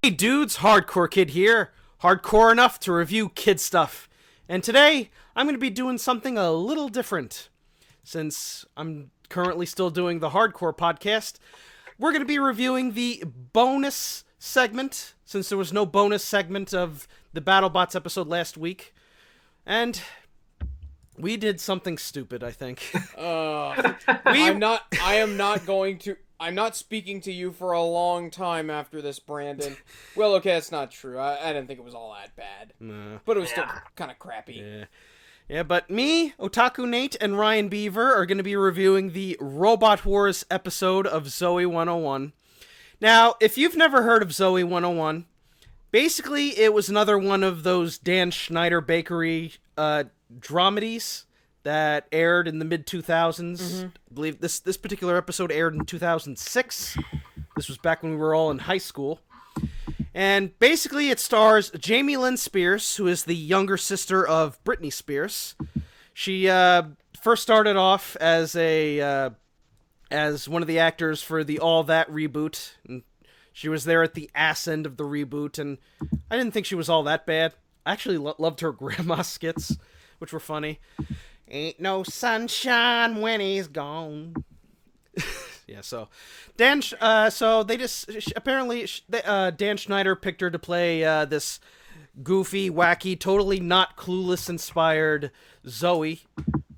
Hey dudes, Hardcore Kid here. Hardcore enough to review kid stuff. And today, I'm going to be doing something a little different. Since I'm currently still doing the Hardcore podcast, we're going to be reviewing the bonus segment, since there was no bonus segment of the BattleBots episode last week. And we did something stupid, I think. I'm not speaking to you for a long time after this, Brandon. Well, okay, that's not true. I didn't think it was all that bad. No. But it was still kind of crappy. Yeah, but me, Otaku Nate, and Ryan Beaver are going to be reviewing the Robot Wars episode of Zoey 101. Now, if you've never heard of Zoey 101, basically it was another one of those Dan Schneider Bakery dramedies that aired in the mid-2000s. Mm-hmm. I believe this particular episode aired in 2006. This was back when we were all in high school. And basically it stars Jamie Lynn Spears, who is the younger sister of Britney Spears. She first started off as one of the actors for the All That reboot. And she was there at the ass end of the reboot, and I didn't think she was all that bad. I actually loved her grandma skits, which were funny. Ain't no sunshine when he's gone. Yeah, so Dan Schneider picked her to play this goofy, wacky, totally not Clueless inspired Zoey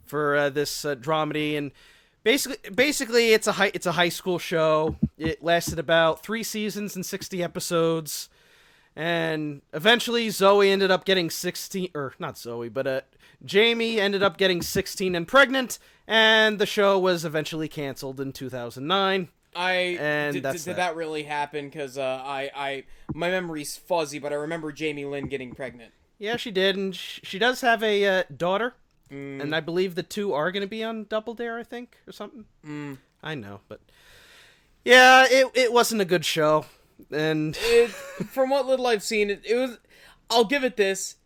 for this dramedy, and basically it's a high school show. It lasted about 3 seasons and 60 episodes. And eventually Zoey ended up getting 16, or not Zoey, but Jamie ended up getting 16 and pregnant, and the show was eventually canceled in 2009. Did that really happen? Because my memory's fuzzy, but I remember Jamie Lynn getting pregnant. Yeah, she did, and she does have a daughter, and I believe the two are going to be on Double Dare, I think, or something. I know, but yeah, it wasn't a good show. And from what little I've seen, it was. I'll give it this.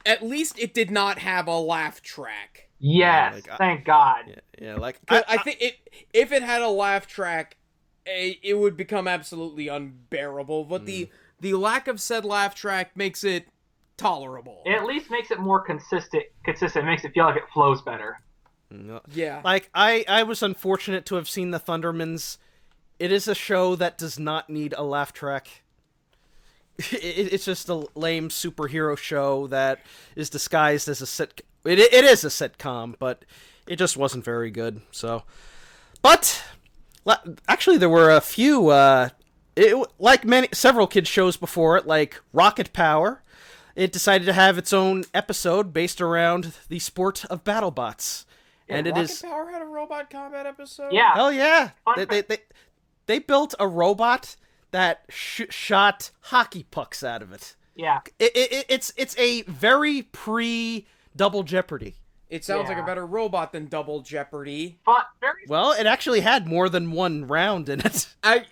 At least it did not have a laugh track. Yes, thank God. I think if it had a laugh track, it would become absolutely unbearable. But the lack of said laugh track makes it tolerable. It at least makes it more consistent. It makes it feel like it flows better. Yeah. Like, I was unfortunate to have seen the Thundermans. It is a show that does not need a laugh track. It's just a lame superhero show that is disguised as a sitcom. It is a sitcom, but it just wasn't very good. So, but actually, there were a few, several kids shows before it, like Rocket Power. It decided to have its own episode based around the sport of BattleBots, and it Rocket is. Power had a robot combat episode. Yeah. Hell yeah! They built a robot that shot hockey pucks out of it. Yeah. It's a very pre-Double Jeopardy. It sounds like a better robot than Double Jeopardy. But Well, it actually had more than one round in it. I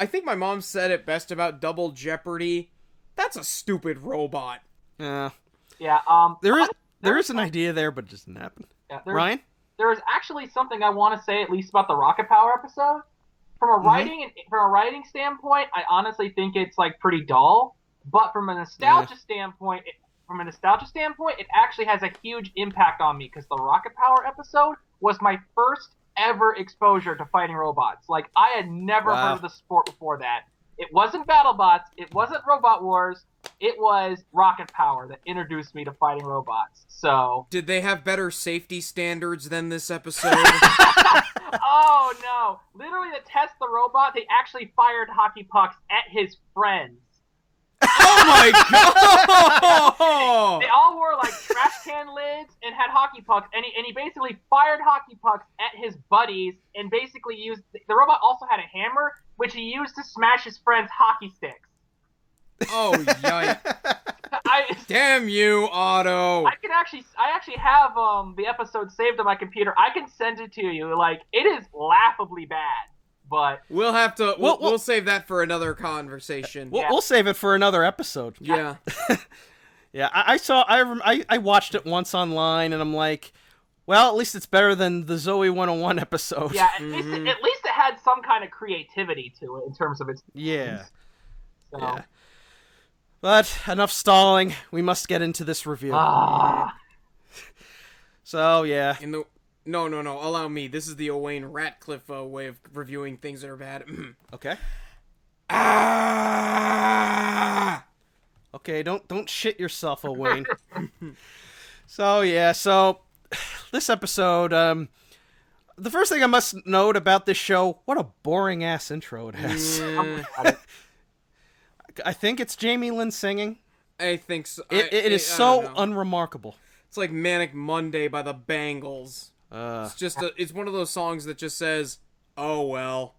think my mom said it best about Double Jeopardy. That's a stupid robot. Yeah. There is an idea there, but it just didn't happen. Yeah, Ryan? There is actually something I want to say at least about the Rocket Power episode. From a writing standpoint, I honestly think it's like pretty dull. But from a nostalgia standpoint, it actually has a huge impact on me because the Rocket Power episode was my first ever exposure to fighting robots. Like, I had never heard of the sport before that. It wasn't BattleBots. It wasn't Robot Wars. It was Rocket Power that introduced me to fighting robots. So, did they have better safety standards than this episode? Oh no! Literally, to test the robot, they actually fired hockey pucks at his friends. Oh my god! They all wore like trash can lids and had hockey pucks, and he basically fired hockey pucks at his buddies, and basically used the robot also had a hammer, which he used to smash his friends' hockey sticks. Oh yikes! Damn you, Otto! I actually have the episode saved on my computer. I can send it to you. Like, it is laughably bad. But we'll have to. We'll save that for another conversation. We'll save it for another episode. Yeah. Yeah. I watched it once online, and I'm like, well, at least it's better than the Zoey 101 episode. Yeah. At least it had some kind of creativity to it in terms of its. Yeah. So. Yeah. But enough stalling. We must get into this review. So, yeah. No. Allow me. This is the Owain Ratcliffe way of reviewing things that are bad. Okay. Ah! Okay, don't shit yourself, Owain. So this episode, the first thing I must note about this show, what a boring ass intro it has. I think it's Jamie Lynn singing. I think so. It is so unremarkable. It's like Manic Monday by the Bangles. It's just it's one of those songs that just says, "Oh well."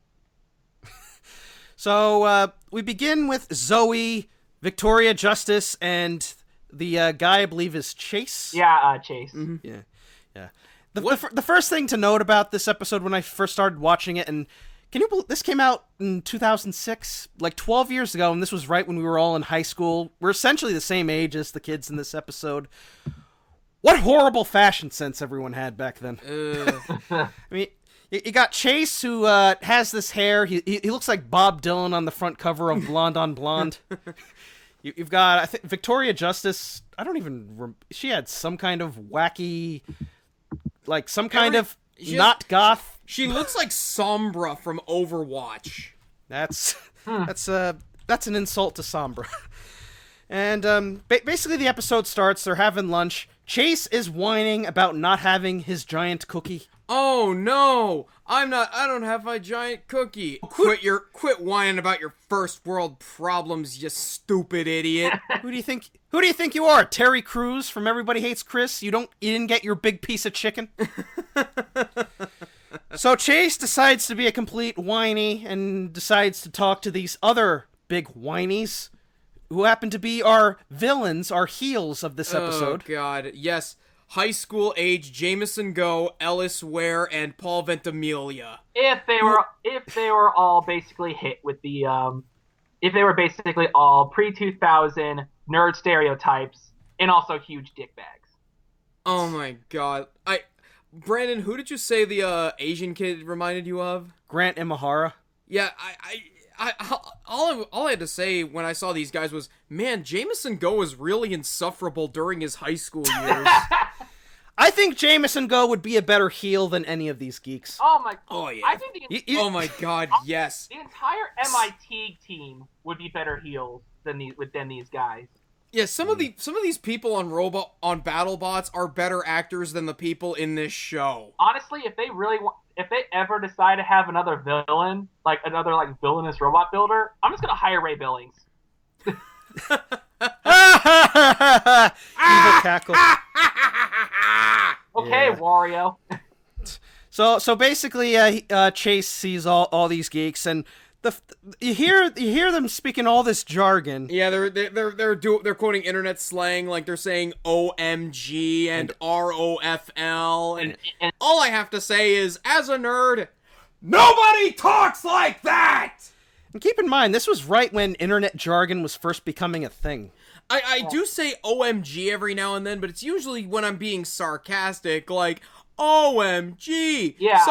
So we begin with Zoey, Victoria Justice, and the guy I believe is Chase. Yeah, Chase. Mm-hmm. Yeah. The first thing to note about this episode when I first started watching it, and can you believe this came out in 2006, like 12 years ago, and this was right when we were all in high school. We're essentially the same age as the kids in this episode. What horrible fashion sense everyone had back then. I mean, you got Chase, who has this hair. He looks like Bob Dylan on the front cover of Blonde on Blonde. You've got, I think, Victoria Justice. I don't even... She had some kind of wacky... Like, some kind of not goth. She looks like Sombra from Overwatch. That's an insult to Sombra. And basically the episode starts, they're having lunch. Chase is whining about not having his giant cookie. Oh no! I don't have my giant cookie. Quit whining about your first world problems, you stupid idiot. Who do you think you are? Terry Crews from Everybody Hates Chris? You didn't get your big piece of chicken? So Chase decides to be a complete whiny and decides to talk to these other big whinies who happen to be our villains, our heels of this episode. Oh god, yes. High school age Jameson Go, Ellis Ware, and Paul Ventimiglia. If they were all basically hit with the if they were basically all pre-2000 nerd stereotypes and also huge dick bags. Oh my god. Brandon, who did you say the Asian kid reminded you of? Grant Imahara. Yeah, all I had to say when I saw these guys was, man, Jameson Go was really insufferable during his high school years. I think Jameson Go would be a better heel than any of these geeks. Oh yeah. I think oh my god, yes. The entire MIT team would be better heels than these guys. Yeah, some of these people on BattleBots are better actors than the people in this show. Honestly, if they ever decide to have another villain, like another villainous robot builder, I'm just gonna hire Ray Billings. Evil cackle. Okay, Wario. So basically, Chase sees all these geeks, and you hear them speaking all this jargon. Yeah, they're quoting internet slang, like they're saying OMG and ROFL, and all I have to say is, as a nerd, nobody talks like that. And keep in mind, this was right when internet jargon was first becoming a thing. I do say OMG every now and then, but it's usually when I'm being sarcastic, like, OMG! Yeah.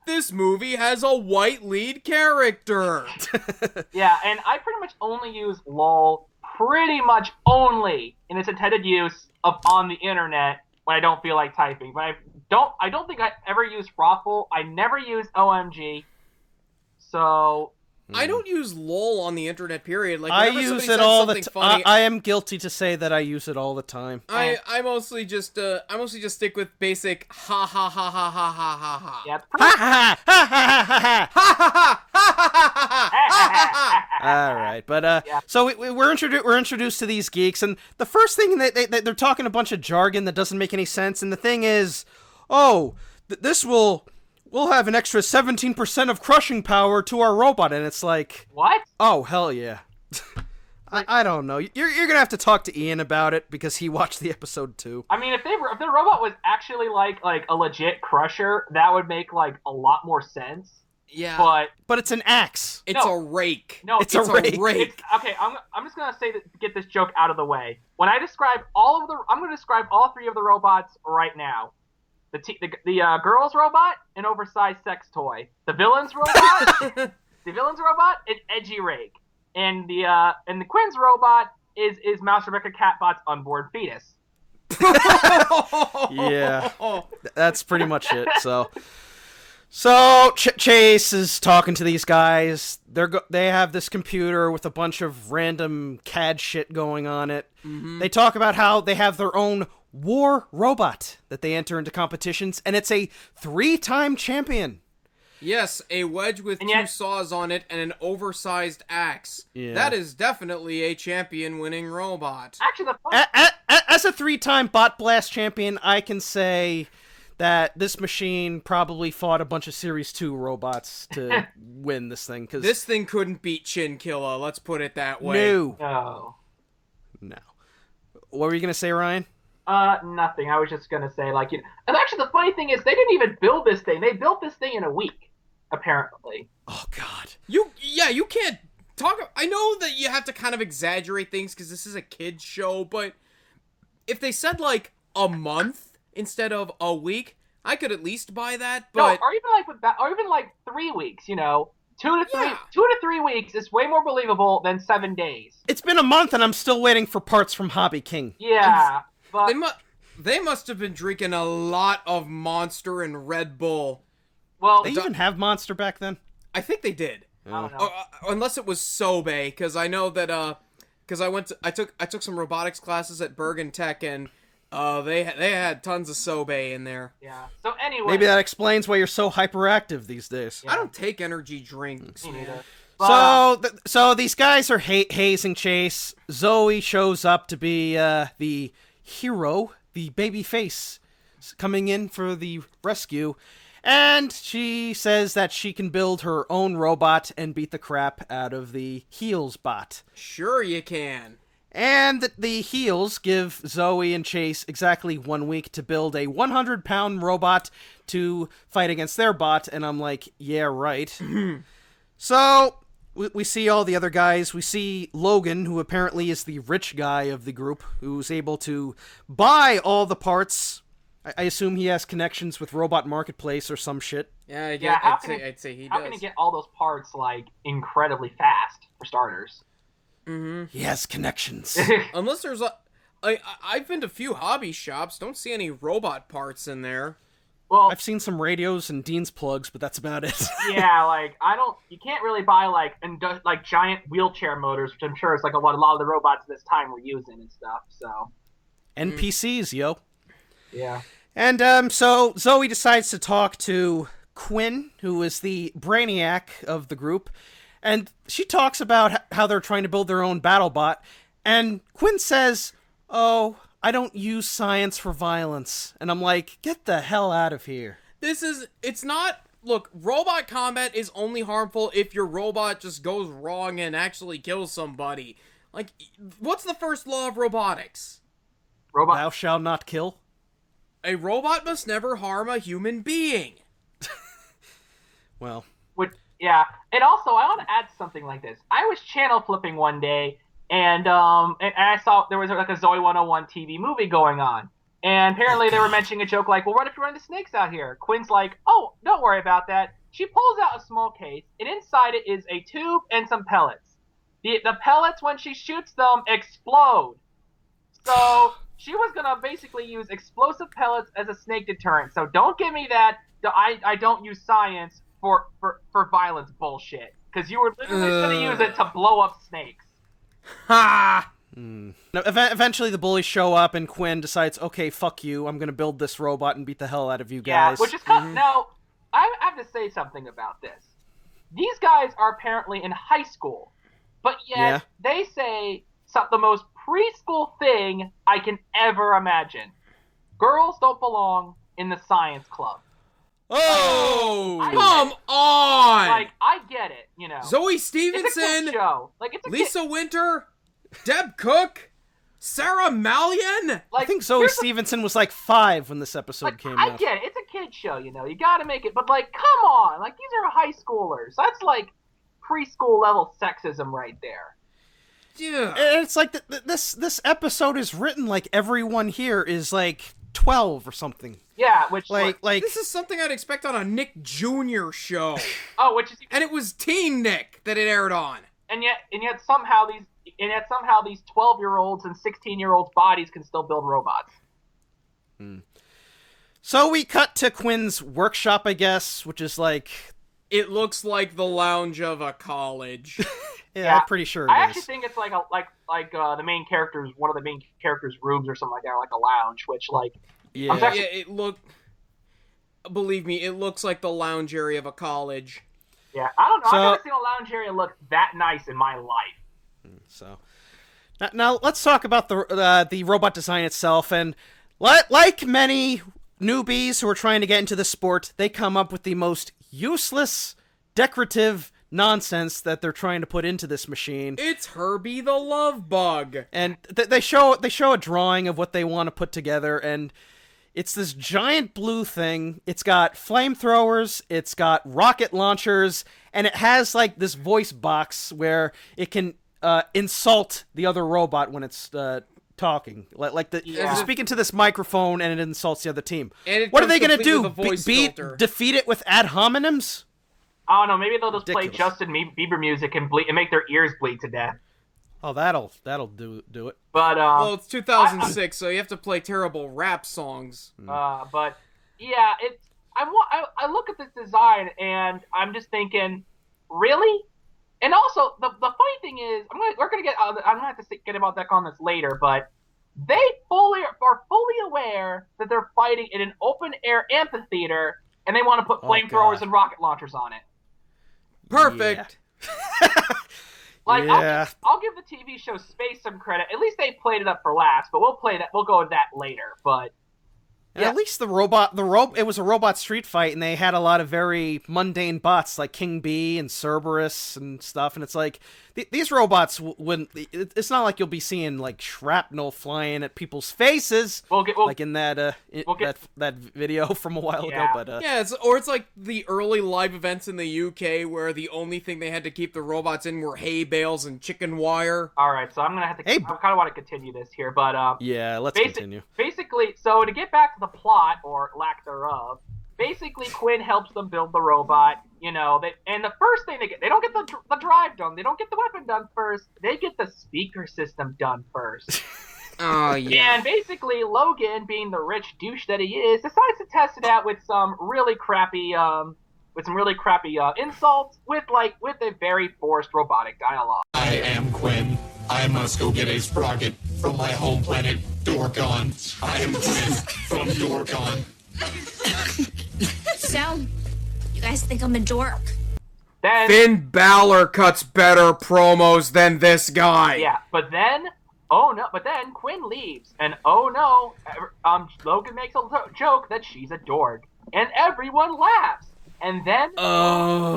This movie has a white lead character! Yeah, and I pretty much only use LOL pretty much only in its intended use on the internet when I don't feel like typing. But I don't think I ever use Frothful. I never use OMG. So... I don't use LOL on the internet, period. Like, I use it all the time. I am guilty to say that I use it all the time. I mostly just stick with basic ha ha ha ha ha ha ha ha. Yeah. All right, but so we're introduced to these geeks, and the first thing they're talking a bunch of jargon that doesn't make any sense, and the thing is, this will. We'll have an extra 17% of crushing power to our robot, and it's like... What? Oh, hell yeah. I don't know. You're gonna have to talk to Ian about it, because he watched the episode too. I mean, if the robot was actually like a legit crusher, that would make, a lot more sense. Yeah. But it's an axe. It's a rake. No, it's a rake. Okay, I'm just gonna say that to get this joke out of the way. When I describe I'm gonna describe all three of the robots right now. The girl's robot, an oversized sex toy. The villain's robot, an edgy rake. and the Quinn's robot is Mouse Rebecca Catbot's unborn fetus. Yeah, that's pretty much it. So Chase is talking to these guys. They have this computer with a bunch of random CAD shit going on it. Mm-hmm. They talk about how they have their own war robot that they enter into competitions, and it's a 3-time champion. Yes, a wedge with two saws on it and an oversized axe. Yeah. That is definitely a champion-winning robot. Actually, as a 3-time Bot Blast champion, I can say that this machine probably fought a bunch of Series 2 robots to win this thing. Cause this thing couldn't beat Chinchilla, let's put it that way. No. What were you going to say, Ryan? Nothing. I was just going to say, and actually the funny thing is, they didn't even build this thing. They built this thing in a week. Apparently. Oh God. You can't talk. I know that you have to kind of exaggerate things because this is a kid's show, but if they said like a month instead of a week, I could at least buy that. But or even like 3 weeks. 2 to 3 weeks is way more believable than 7 days. It's been a month and I'm still waiting for parts from Hobby King. Yeah, but they must have been drinking a lot of Monster and Red Bull. Well, they even have Monster back then? I think they did. I don't know. Unless it was Sobe, because I know that because I took some robotics classes at Bergen Tech, and they had tons of Sobe in there. Yeah. So anyway, maybe that explains why you're so hyperactive these days. Yeah. I don't take energy drinks. So these guys are hazing Chase. Zoey shows up to be the hero, the baby face, coming in for the rescue. And she says that she can build her own robot and beat the crap out of the Heels bot. Sure you can. And the Heels give Zoey and Chase exactly 1 week to build a 100-pound robot to fight against their bot. And I'm like, yeah, right. So we see all the other guys. We see Logan, who apparently is the rich guy of the group, who's able to buy all the parts. I assume he has connections with Robot Marketplace or some shit. Yeah, I'd say he does. How can he get all those parts, incredibly fast, for starters? Mm-hmm. He has connections. Unless there's I've been to a few hobby shops. Don't see any robot parts in there. Well, I've seen some radios and Dean's plugs, but that's about it. Yeah, you can't really buy, giant wheelchair motors, which I'm sure is, what a lot of the robots this time were using and stuff, so. NPCs, yo. Yeah. And so Zoey decides to talk to Quinn, who is the brainiac of the group, and she talks about how they're trying to build their own battle bot, and Quinn says, "Oh, I don't use science for violence." And I'm like, get the hell out of here. Look, robot combat is only harmful if your robot just goes wrong and actually kills somebody. What's the first law of robotics? Thou shalt not kill. A robot must never harm a human being. Well. Yeah, and also, I want to add something like this. I was channel flipping one day, and I saw there was a Zoey 101 TV movie going on. And apparently they were mentioning a joke well, what if you run into snakes out here? Quinn's like, oh, don't worry about that. She pulls out a small case, and inside it is a tube and some pellets. The pellets, when she shoots them, explode. So she was going to basically use explosive pellets as a snake deterrent. So don't give me that I don't use science for violence bullshit. Because you were literally going to use it to blow up snakes. Ha! Now, eventually the bullies show up and Quinn decides, okay, fuck you, I'm going to build this robot and beat the hell out of you guys. Yeah, which is kind of, now, I have to say something about this. These guys are apparently in high school, but yet they say the most preschool thing I can ever imagine. Girls don't belong in the science club. Oh, come on! I get it, Zoe Stevenson, it's a kid show. It's a Lisa Winter, Deb Cook, Sarah Mallion. I think Zoe Stevenson was 5 when this episode came out. I get it. It's a kid show, you gotta make it. But, come on. These are high schoolers. That's, preschool level sexism right there. Yeah. And it's this episode is written like everyone here is 12 or something. Yeah, which this is something I'd expect on a Nick Jr. show. Which is, and it was Teen Nick that it aired on. yet somehow these 12-year-olds and 16-year-olds bodies can still build robots. So we cut to Quinn's workshop, I guess, which is like... It looks like the lounge of a college. Yeah, I'm pretty sure it is. I actually think it's like the main character's, one of the main character's rooms or something like that, like a lounge, which like... Yeah. Believe me, it looks like the lounge area of a college. Yeah, I don't know. I've never seen a lounge area look that nice in my life. So, now let's talk about the robot design itself. And like many newbies who are trying to get into the sport, they come up with the most useless, decorative nonsense that they're trying to put into this machine. It's Herbie the Love Bug. And they show a drawing of what they want to put together, and it's this giant blue thing. It's got flamethrowers, it's got rocket launchers, and it has like this voice box where it can insult the other robot when it's talking. You're speaking to this microphone and it insults the other team. What are they going to do? Defeat it with ad hominems? I don't know. Maybe they'll just play Justin Bieber music and make their ears bleed to death. Oh, that'll do it. But well, it's 2006, so you have to play terrible rap songs. But yeah, I look at this design and I'm just thinking, really? And also, the funny thing is, I'm gonna have to get about that on this later, but they are fully aware that they're fighting in an open air amphitheater, and they want to put flamethrowers and rocket launchers on it. Perfect. Yeah. I'll give the TV show Space some credit. At least they played it up for last, but we'll go with that later. But yeah. At least it was a robot street fight, and they had a lot of very mundane bots like King Bee and Cerberus and stuff. And it's like these robots wouldn't. It's not like you'll be seeing like shrapnel flying at people's faces, like in that video from a while ago. But it's like the early live events in the UK where the only thing they had to keep the robots in were hay bales and chicken wire. All right, so I'm gonna have to. I kind of want to continue this here, but let's continue. Basically, so to get back to the plot or lack thereof, basically Quinn helps them build the robot. And the first thing they don't get the drive done. They don't get the weapon done first. They get the speaker system done first. Oh, yeah. And basically, Logan, being the rich douche that he is, decides to test it out with some really crappy insults with a very forced robotic dialogue. I am Quinn. I must go get a sprocket from my home planet, Dorkon. I am Quinn from Dorkon. So, you guys think I'm a dork? Then Finn Balor cuts better promos than this guy. Yeah, but then Quinn leaves, and Logan makes a joke that she's a dork, and everyone laughs, and then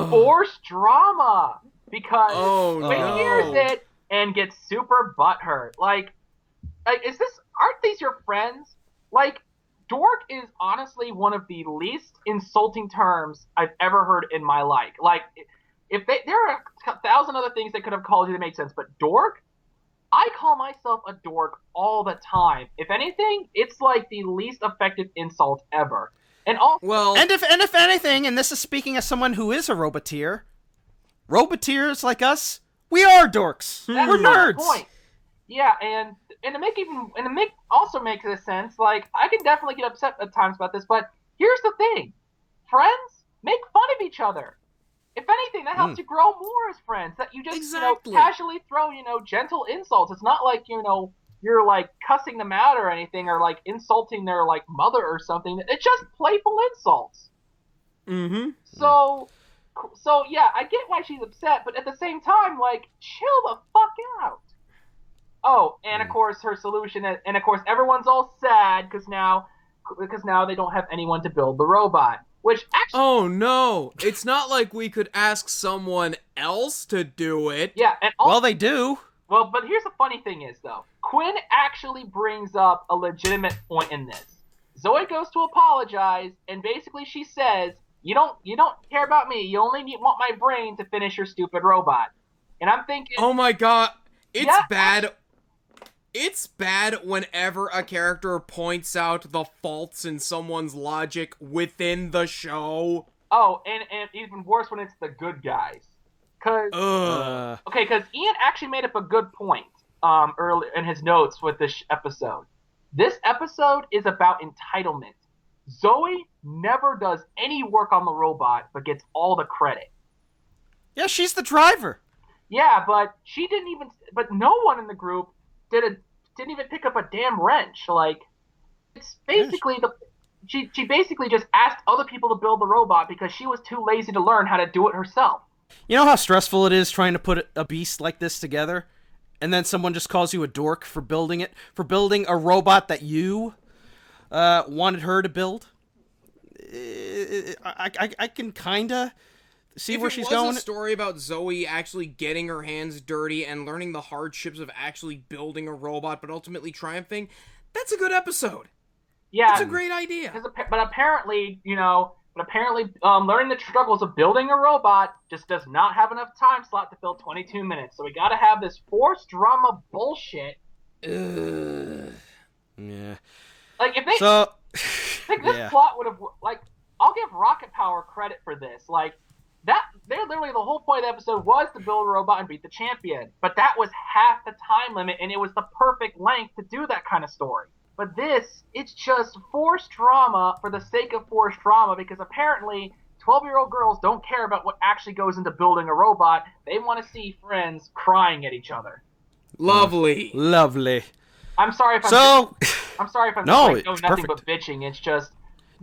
forced drama because Quinn hears it and gets super butthurt. Like, aren't these your friends? Like, dork is honestly one of the least insulting terms I've ever heard in my life. Like, there are 1,000 other things they could have called you that made sense, but dork? I call myself a dork all the time. If anything, it's like the least effective insult ever. And if anything, and this is speaking as someone who is a roboteer, roboteers like us, we are dorks. That's We're nerds. Point. Yeah, and to make also makes a sense. Like, I can definitely get upset at times about this, but here's the thing: friends make fun of each other. If anything, that helps you grow more as friends. That you just casually throw gentle insults. It's not like you're like cussing them out or anything, or like insulting their like mother or something. It's just playful insults. Mm-hmm. So yeah, I get why she's upset, but at the same time, like, chill the fuck out. Oh, and of course her solution is, and of course everyone's all sad because now they don't have anyone to build the robot. Which actually, oh no, it's not like we could ask someone else to do it. Yeah, and also, well, they do. Well, but here's the funny thing is though, Quinn actually brings up a legitimate point in this. Zoey goes to apologize, and basically she says, "You don't care about me. You only want my brain to finish your stupid robot." And I'm thinking, oh my god, it's bad. It's bad whenever a character points out the faults in someone's logic within the show. Oh, and even worse when it's the good guys. Because Ian actually made up a good point early in his notes with this episode. This episode is about entitlement. Zoey never does any work on the robot, but gets all the credit. Yeah, she's the driver. Yeah, but she didn't even. But no one in the group didn't even pick up a damn wrench. Like, it's basically She basically just asked other people to build the robot because she was too lazy to learn how to do it herself. You know how stressful it is trying to put a beast like this together? And then someone just calls you a dork for building it? For building a robot that you wanted her to build? I can kinda see where she's going. If it was a story about Zoey actually getting her hands dirty and learning the hardships of actually building a robot but ultimately triumphing, that's a good episode. Yeah, it's a great idea. But apparently, learning the struggles of building a robot just does not have enough time slot to fill 22 minutes. So we got to have this forced drama bullshit. Yeah. Like if they, this plot would have I'll give Rocket Power credit for this. Like that, they're literally the whole point of the episode was to build a robot and beat the champion. But that was half the time limit, and it was the perfect length to do that kind of story. But this, it's just forced drama for the sake of forced drama because apparently 12-year-old girls don't care about what actually goes into building a robot. They want to see friends crying at each other. Lovely. Lovely. I'm sorry if I'm no, doing nothing but bitching. It's just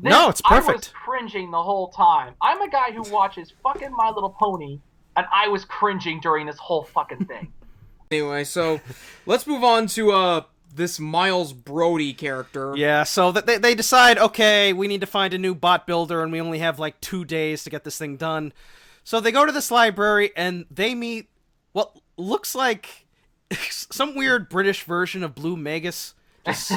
no, it's perfect. I was cringing the whole time. I'm a guy who watches fucking My Little Pony, and I was cringing during this whole fucking thing. Anyway, so let's move on to this Miles Brody character. Yeah, so they decide, okay, we need to find a new bot builder, and we only have like 2 days to get this thing done. So they go to this library, and they meet what looks like some weird British version of Blue Magus, just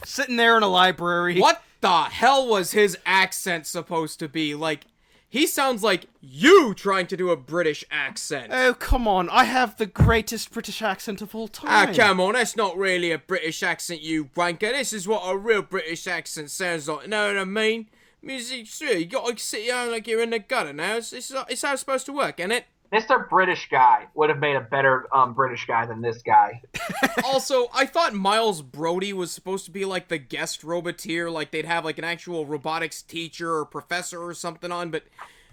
sitting there in a library. What the hell was his accent supposed to be? Like, he sounds like you trying to do a British accent. Oh, come on. I have the greatest British accent of all time. Ah, come on. That's not really a British accent, you wanker. This is what a real British accent sounds like. You know what I mean? Music, sure, you gotta sit down like you're in the gutter now. It's how it's supposed to work, isn't it? Mr. British Guy would have made a better British guy than this guy. Also, I thought Miles Brody was supposed to be like the guest roboteer, like they'd have like an actual robotics teacher or professor or something on, but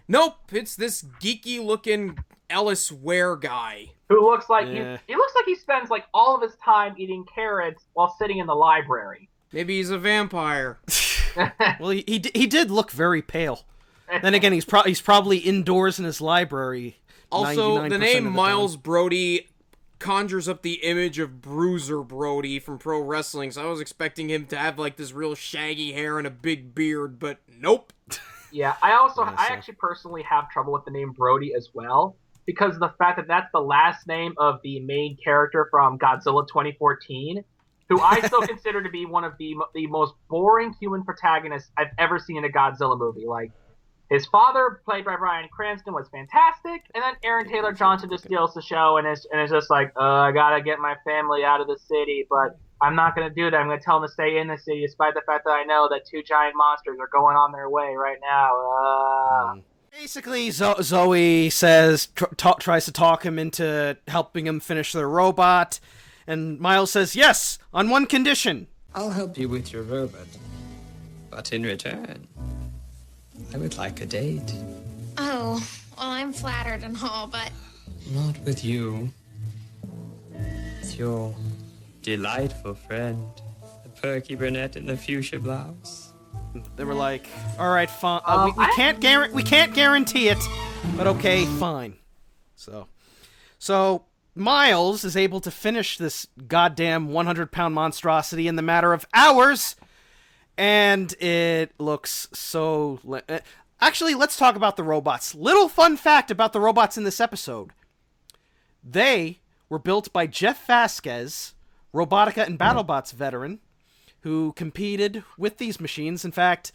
nope, it's this geeky-looking Ellis Ware guy. Who looks like he looks like he spends like all of his time eating carrots while sitting in the library. Maybe he's a vampire. Well, he did look very pale. Then again, he's probably indoors in his library. Also, the name Miles Brody conjures up the image of Bruiser Brody from pro wrestling, so I was expecting him to have like this real shaggy hair and a big beard, but nope. Yeah, I actually personally have trouble with the name Brody as well, because of the fact that that's the last name of the main character from Godzilla 2014, who I still consider to be one of the most boring human protagonists I've ever seen in a Godzilla movie. Like, his father, played by Bryan Cranston, was fantastic, and then Aaron Taylor Johnson just steals the show and is just like, I gotta get my family out of the city, but I'm not gonna do that. I'm gonna tell them to stay in the city, despite the fact that I know that 2 giant monsters are going on their way right now. Basically, Zoey says tries to talk him into helping him finish their robot, and Miles says yes on one condition. I'll help you with your robot, but in return, I would like a date. Oh, well, I'm flattered and all, but... Not with you. With your delightful friend, the perky brunette in the fuchsia blouse. They were like, all right, fine. We can't guarantee it, but okay, fine. So Miles is able to finish this goddamn 100-pound monstrosity in the matter of hours, and it looks so... Actually, let's talk about the robots. Little fun fact about the robots in this episode. They were built by Jeff Vasquez, Robotica and BattleBots veteran, who competed with these machines. In fact,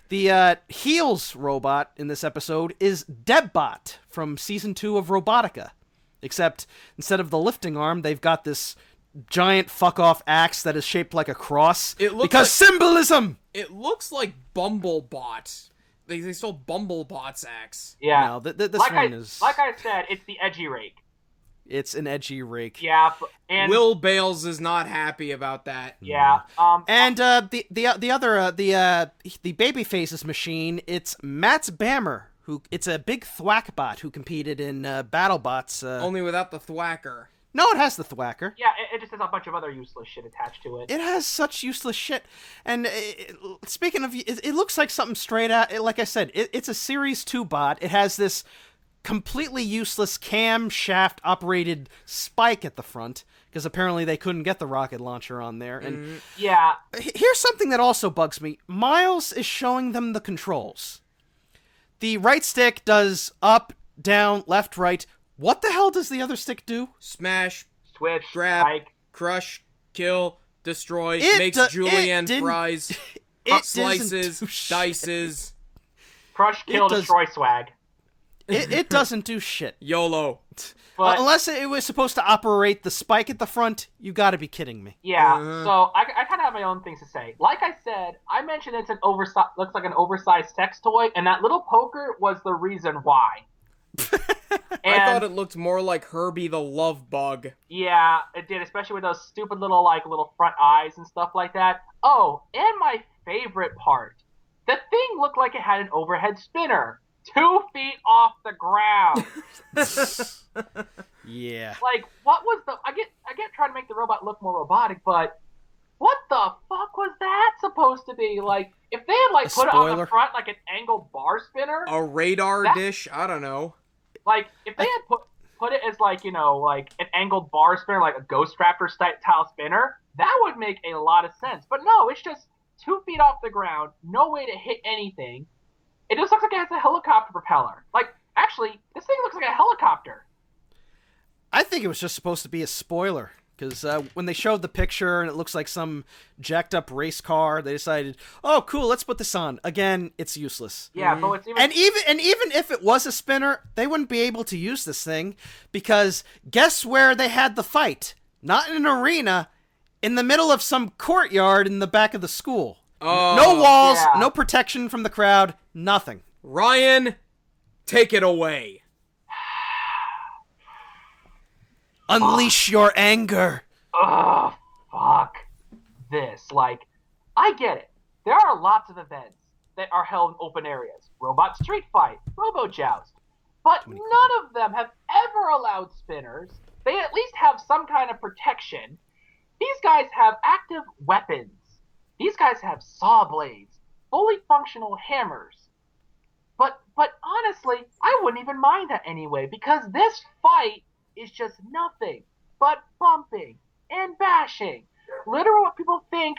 the Heels robot in this episode is Debbot from Season 2 of Robotica. Except, instead of the lifting arm, they've got this giant fuck-off axe that is shaped like a cross. Because symbolism! It looks like Bumblebot. they stole Bumblebot's axe. Yeah. No, this like one is... Like I said, it's the edgy rake. It's an edgy rake. Yeah, and Will Bales is not happy about that. yeah. And the other the Babyface's machine, it's Matt's Bammer, who it's a big thwackbot who competed in BattleBots. Only without the thwacker. No, it has the thwacker. Yeah, it just has a bunch of other useless shit attached to it. It has such useless shit. And speaking of, it looks like something straight out. Like I said, it's a Series 2 bot. It has this completely useless camshaft operated spike at the front because apparently they couldn't get the rocket launcher on there. And Yeah. here's something that also bugs me. Miles is showing them the controls. The right stick does up, down, left, right. What the hell does the other stick do? Smash, Switch, grab, spike. crush, kill, destroy, It makes do- julienne it didn't- fries, It doesn't slices, do shit. dices, Crush, kill, does- destroy, swag. It doesn't do shit. YOLO. But Unless it was supposed to operate the spike at the front, you gotta be kidding me. yeah, so I kind of have my own things to say. Like I said, I mentioned it's an looks like an oversized sex toy, and that little poker was the reason why. I thought it looked more like Herbie the Love Bug. Yeah, it did, especially with those stupid little front eyes and stuff like that. Oh, and my favorite part, the thing looked like it had an overhead spinner, 2 feet off the ground. Yeah. Like, what was the? I get trying to make the robot look more robotic, but what the fuck was that supposed to be? Like, if they had put it on the spoiler. front like an angled bar spinner, A radar That- dish? I don't know. like if they had put it as like an angled bar spinner, like a Ghost Raptor style spinner, that would make a lot of sense. But no, it's just 2 feet off the ground, no way to hit anything. It just looks like it has a helicopter propeller. Like, actually, this thing looks like a helicopter. I think it was just supposed to be a spoiler. Because when they showed the picture and it looks like some jacked up race car, they decided, oh, cool, let's put this on. Again, it's useless. Yeah, but it's even And even if it was a spinner, they wouldn't be able to use this thing because guess where they had the fight? Not in an arena, in the middle of some courtyard in the back of the school. Oh, No walls, yeah. no protection from the crowd, nothing. Ryan, take it away. Unleash your anger. Ugh, fuck this. Like, I get it. There are lots of events that are held in open areas. Robot Street Fight, Robo Joust. But none of them have ever allowed spinners. They at least have some kind of protection. These guys have active weapons. These guys have saw blades, fully functional hammers. But honestly, I wouldn't even mind that anyway, because this fight is just nothing but bumping and bashing. Literally what people think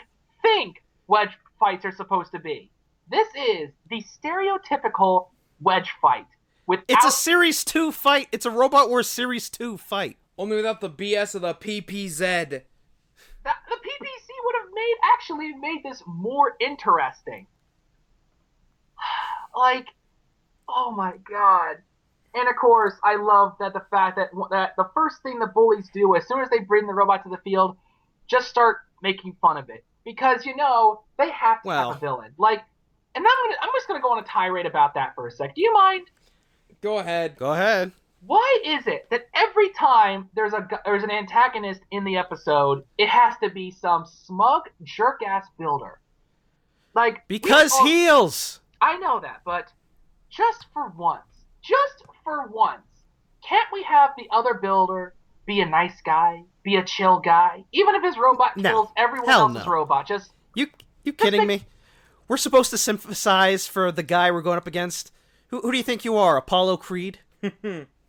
wedge fights are supposed to be. This is the stereotypical wedge fight. It's a Series 2 fight. It's a Robot Wars Series 2 fight. Only without the BS of the PPZ. The PPC would have actually made this more interesting. Like, oh my god. And of course, I love that the fact that the first thing the bullies do as soon as they bring the robot to the field, just start making fun of it. Because, they have to have a villain. Like, and I'm just going to go on a tirade about that for a sec. Do you mind? Go ahead. Go ahead. Why is it that every time there's an antagonist in the episode, it has to be some smug jerk-ass builder? Like, Because heels. I know that, but just for once, can't we have the other builder be a nice guy, be a chill guy, even if his robot kills everyone else's robot? Just you kidding me? We're supposed to sympathize for the guy we're going up against. Who do you think you are, Apollo Creed?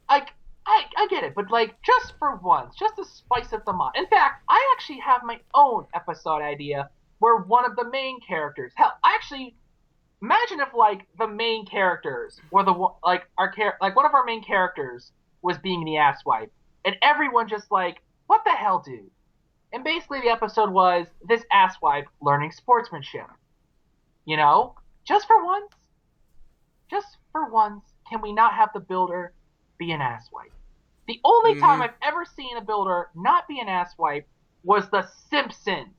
I get it, but just for once, just to spice up the mod. In fact, I actually have my own episode idea where one of the main characters. Hell, imagine if the main characters were one of our main characters was being the asswipe, and everyone just what the hell, dude? And basically, the episode was this asswipe learning sportsmanship. Just for once, can we not have the builder be an asswipe? The only time I've ever seen a builder not be an asswipe was The Simpsons.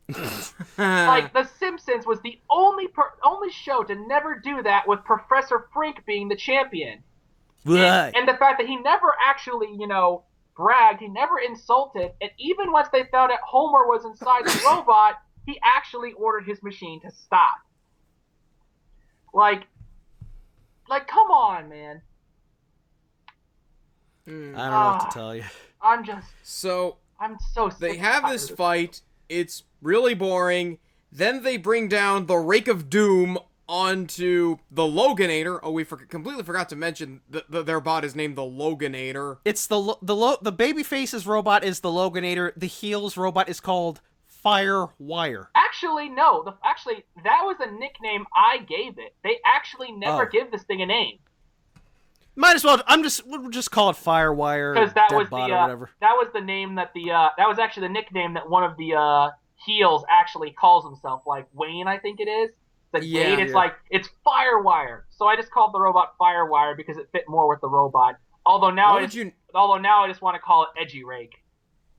The Simpsons was the only only show to never do that with Professor Frink being the champion. Right. And the fact that he never actually, bragged, he never insulted, and even once they found out Homer was inside the robot, he actually ordered his machine to stop. Like, come on, man. I don't know what to tell you. I'm so sick. They have this fight. It's really boring. Then they bring down the Rake of Doom onto the Loganator. Oh, we completely forgot to mention their bot is named the Loganator. It's the Babyface's robot is the Loganator. The Heel's robot is called Firewire. Actually, no. That was a nickname I gave it. They actually never give this thing a name. Might as well. We'll just call it Firewire. Because that was or whatever. That was the name that that was actually the nickname that one of the Heels actually calls himself, like Wayne, I think it is. Wayne, it's like, it's Firewire. So I just called the robot Firewire because it fit more with the robot. Although now I just want to call it Edgy Rake.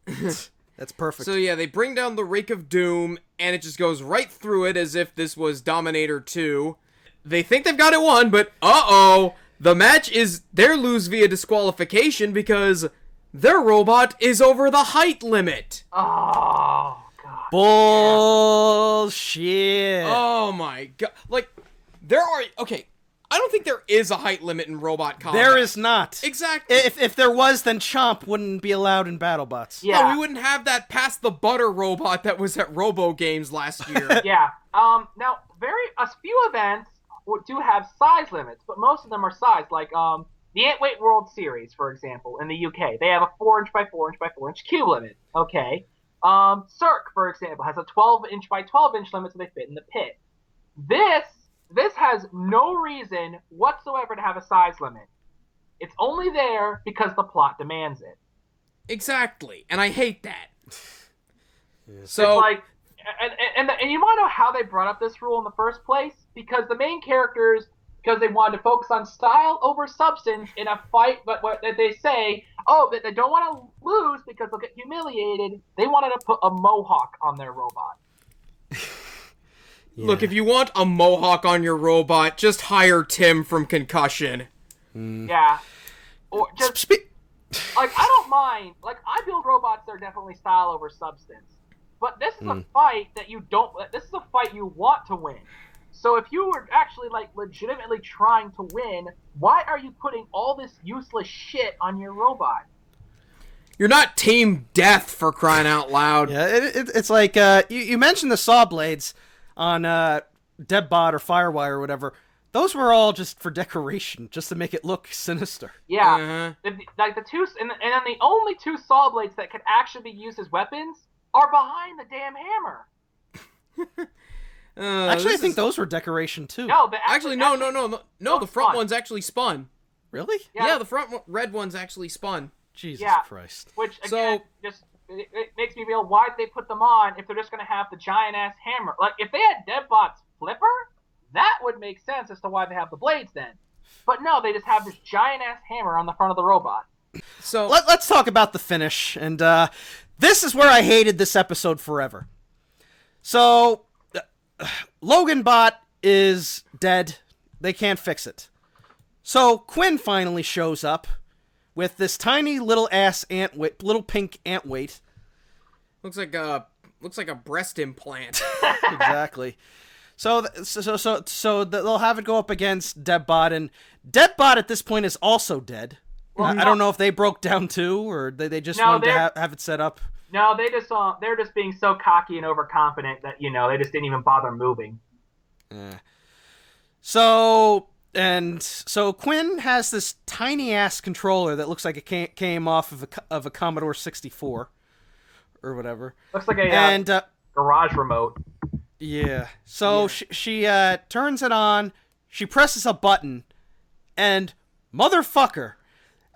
That's perfect. So yeah, they bring down the Rake of Doom, and it just goes right through it as if this was Dominator 2. They think they've got it won, but the match they lose via disqualification because their robot is over the height limit. Oh, God. Bullshit. Oh my God. Like, I don't think there is a height limit in robot combat. There is not. Exactly. If there was, then Chomp wouldn't be allowed in BattleBots. Yeah. No, we wouldn't have that Pass the Butter robot that was at Robo Games last year. Yeah. Now, a few events do have size limits, but most of them are size. Like, the Antweight World Series, for example, in the UK, they have a 4" by 4" by 4" cube limit. Okay. Cirque, for example, has a 12" by 12" limit, so they fit in the pit. This has no reason whatsoever to have a size limit. It's only there because the plot demands it. Exactly, and I hate that. So, it's like, and you want to know how they brought up this rule in the first place? Because the main characters, because they wanted to focus on style over substance in a fight, but what they say, that they don't want to lose because they'll get humiliated. They wanted to put a mohawk on their robot. Yeah. Look, if you want a mohawk on your robot, just hire Tim from Concussion. Yeah. Or just, I don't mind. Like, I build robots that are definitely style over substance. But this is a fight that this is a fight you want to win. So if you were actually, legitimately trying to win, why are you putting all this useless shit on your robot? You're not Team Death, for crying out loud. Yeah, it's like, you mentioned the saw blades on Deadbot or Firewire or whatever. Those were all just for decoration, just to make it look sinister. Yeah. And then the only two saw blades that could actually be used as weapons are behind the damn hammer. Actually, I think those were decoration too. No, the front one's actually spun. Really? Yeah, the front red one's actually spun. Jesus Christ. Which, again, it makes me feel, why'd they put them on if they're just going to have the giant-ass hammer? Like, if they had Deadbot's flipper, that would make sense as to why they have the blades then. But no, they just have this giant-ass hammer on the front of the robot. So let's talk about the finish, and this is where I hated this episode forever. So, Logan Bot is dead. They can't fix it. So, Quinn finally shows up with this tiny little little pink ant weight. Looks like a breast implant. Exactly. So they'll have it go up against Deadbot, and Deadbot at this point is also dead. Well, I don't know if they broke down too, or they just wanted to have it set up. No, they're just being so cocky and overconfident that they just didn't even bother moving. So Quinn has this tiny ass controller that looks like it came off of a Commodore 64 or whatever. Looks like a garage remote. Yeah. So she turns it on. She presses a button, and motherfucker,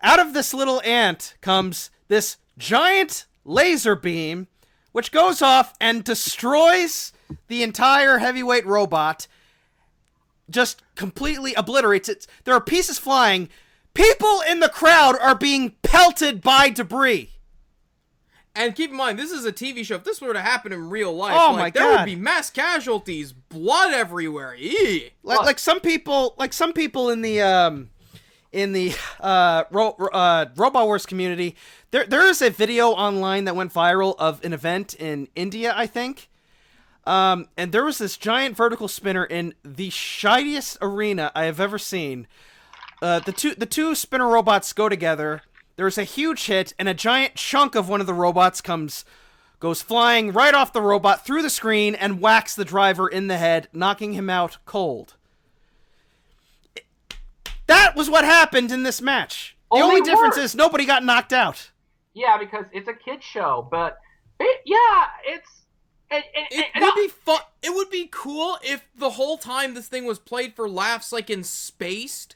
out of this little ant comes this giant laser beam, which goes off and destroys the entire heavyweight robot. Just completely obliterates it. There are pieces flying. People in the crowd are being pelted by debris. And keep in mind, this is a TV show. If this were to happen in real life, Oh like, my there would God. be mass casualties, blood everywhere. Eee. Like some people in the Robot Wars community, there is a video online that went viral of an event in India, I think. And there was this giant vertical spinner in the shiniest arena I have ever seen. The two spinner robots go together. There's a huge hit, and a giant chunk of one of the robots goes flying right off the robot through the screen and whacks the driver in the head, knocking him out cold. That was what happened in this match. The only difference is nobody got knocked out. Yeah, because it's a kid's show, but it's. It would be fun. It would be cool if the whole time this thing was played for laughs, like in Spaced,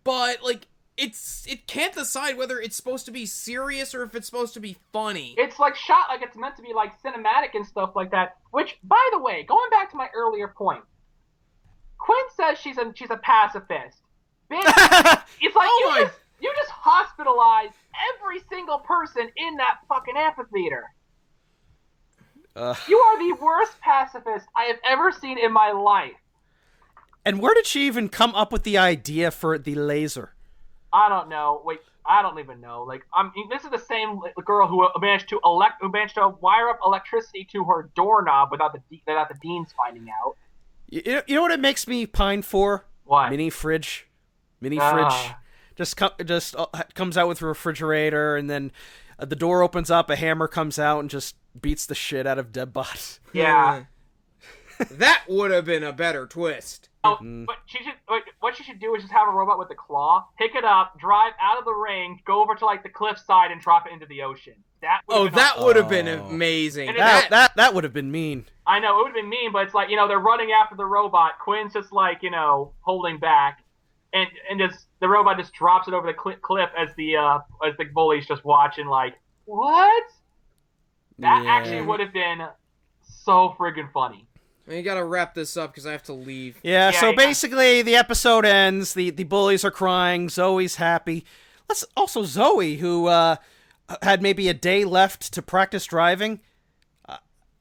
but like it can't decide whether it's supposed to be serious or if it's supposed to be funny. It's like shot like it's meant to be like cinematic and stuff like that. Which, by the way, going back to my earlier point, Quinn says she's a pacifist. Bitch, it's like you just hospitalized every single person in that fucking amphitheater. You are the worst pacifist I have ever seen in my life. And where did she even come up with the idea for the laser? I don't know. Wait, I don't even know. Like, this is the same girl who managed to wire up electricity to her doorknob without the deans finding out. You know what it makes me pine for? What? Mini fridge. Just comes out with a refrigerator, and then the door opens up, a hammer comes out, and just beats the shit out of Deadbot. Yeah. That would have been a better twist. Oh, but what she should do is just have a robot with a claw, pick it up, drive out of the ring, go over to like the cliffside, and drop it into the ocean. That would have been amazing. That would have been mean. I know, it would have been mean, but it's like, they're running after the robot. Quinn's just like, holding back, and just the robot just drops it over the cliff as the bully's just watching like, what? That actually would have been so friggin' funny. You gotta wrap this up because I have to leave. Yeah, so basically the episode ends, the bullies are crying, Zoe's happy. Zoey, who had maybe a day left to practice driving,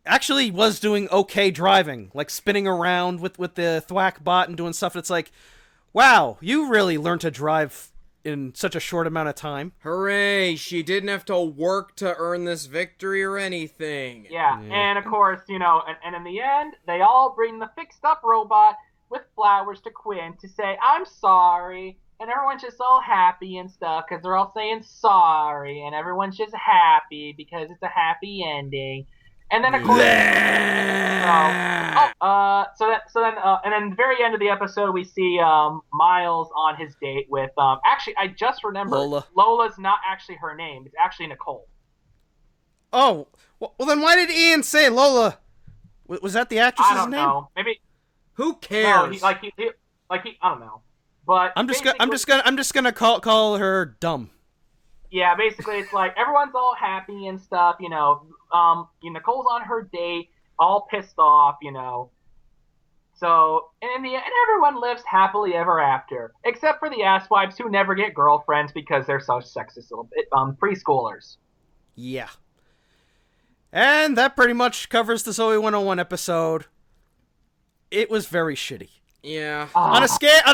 actually was doing okay driving, like spinning around with the thwack bot and doing stuff. It's like, wow, you really learned to drive in such a short amount of time. Hooray, she didn't have to work to earn this victory or anything. Yeah. And of course, and in the end, they all bring the fixed up robot with flowers to Quinn to say, I'm sorry, and everyone's just all happy and stuff, because they're all saying sorry, and everyone's just happy because it's a happy ending. And then of course, and then the very end of the episode, we see Miles on his date with actually, I just remembered Lola. Lola's not actually her name; it's actually Nicole. Oh, well then why did Ian say Lola? Was that the actress's name? I don't know. Maybe. Who cares? No, he I don't know. But I'm just gonna call her dumb. Yeah, basically it's like everyone's all happy and stuff, Nicole's on her date, all pissed off, So, and in the end, everyone lives happily ever after, except for the asswipes who never get girlfriends because they're so sexist little preschoolers. Yeah. And that pretty much covers the Zoey 101 episode. It was very shitty. Yeah. On a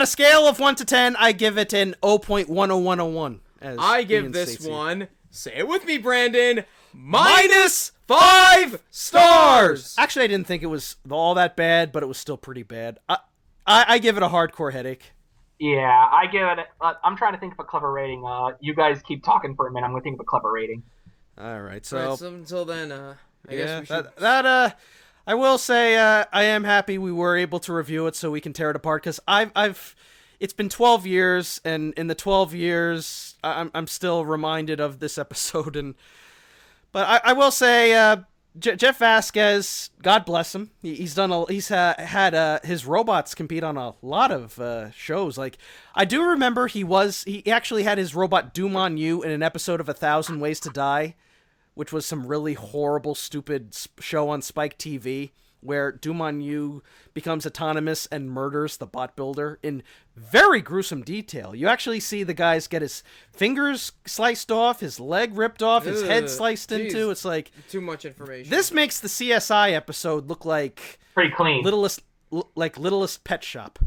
scale of 1 to 10, I give it an 0.10101. I give this one, say it with me, Brandon, -5 stars! Actually, I didn't think it was all that bad, but it was still pretty bad. I give it a hardcore headache. Yeah, I give it. I'm trying to think of a clever rating. You guys keep talking for a minute. I'm going to think of a clever rating. All right, so until then, I guess we should... I will say I am happy we were able to review it so we can tear it apart, because it's been 12 years, and in the 12 years, I'm still reminded of this episode. But I will say, Jeff Vasquez, God bless him. He's had his robots compete on a lot of shows. Like, I do remember he actually had his robot Doom on You in an episode of 1,000 Ways to Die, which was some really horrible, stupid show on Spike TV. where Dumon becomes autonomous and murders the bot builder in very gruesome detail. You actually see the guys get his fingers sliced off, his leg ripped off, his head sliced into. It's like too much information. This makes the CSI episode look like pretty clean, Littlest Pet Shop.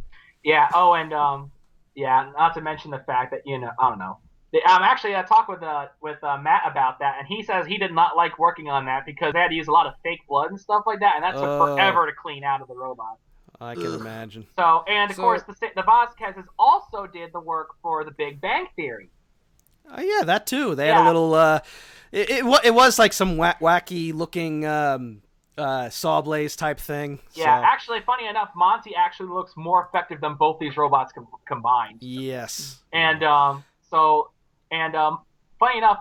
Yeah. Oh, and not to mention the fact that I don't know. Actually, I talked with Matt about that, and he says he did not like working on that because they had to use a lot of fake blood and stuff like that, and that took forever to clean out of the robot. I can imagine. So, and of course, the Vasquezes also did the work for The Big Bang Theory. Oh yeah, that too. They had a little. It was like some wacky looking Sawblaze type thing. Yeah, so. Actually, funny enough, Monty actually looks more effective than both these robots combined. Yes. And funny enough,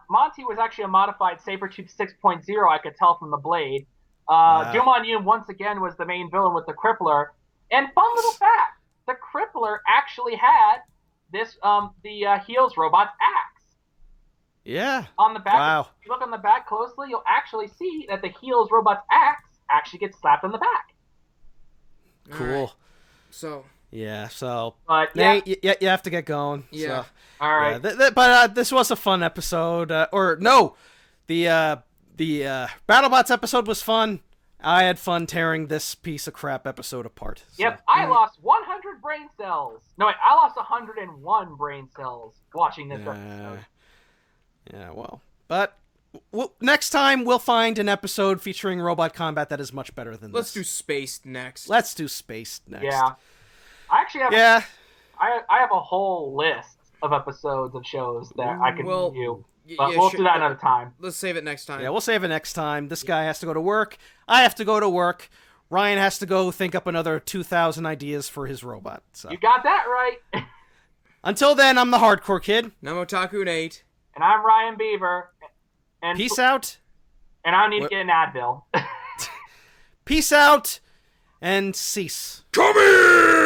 Monty was actually a modified Sabretooth 6.0, I could tell from the blade. Dumon Yoon, once again, was the main villain with the Crippler. And fun little fact, the Crippler actually had this the Heels robot's axe. Yeah. On the back, wow. If you look on the back closely, you'll actually see that the Heels robot's axe actually gets slapped on the back. Cool. Right. So... Yeah, so but Nate, you have to get going. Yeah. So, all right. Yeah, but this was a fun episode. The BattleBots episode was fun. I had fun tearing this piece of crap episode apart. So. Yep, I lost 100 brain cells. No, wait, I lost 101 brain cells watching this episode. Yeah, well, but next time we'll find an episode featuring robot combat that is much better than this. Let's do Spaced next. Yeah. I actually have I have a whole list of episodes of shows that I can review. But we'll do that another time. Let's save it next time. Yeah, we'll save it next time. This guy has to go to work. I have to go to work. Ryan has to go think up another 2,000 ideas for his robot. So. You got that right. Until then, I'm the Hardcore Kid. I'm Otaku Nate. And I'm Ryan Beaver. And peace out. And I need to get an Advil. Peace out and cease. Come here!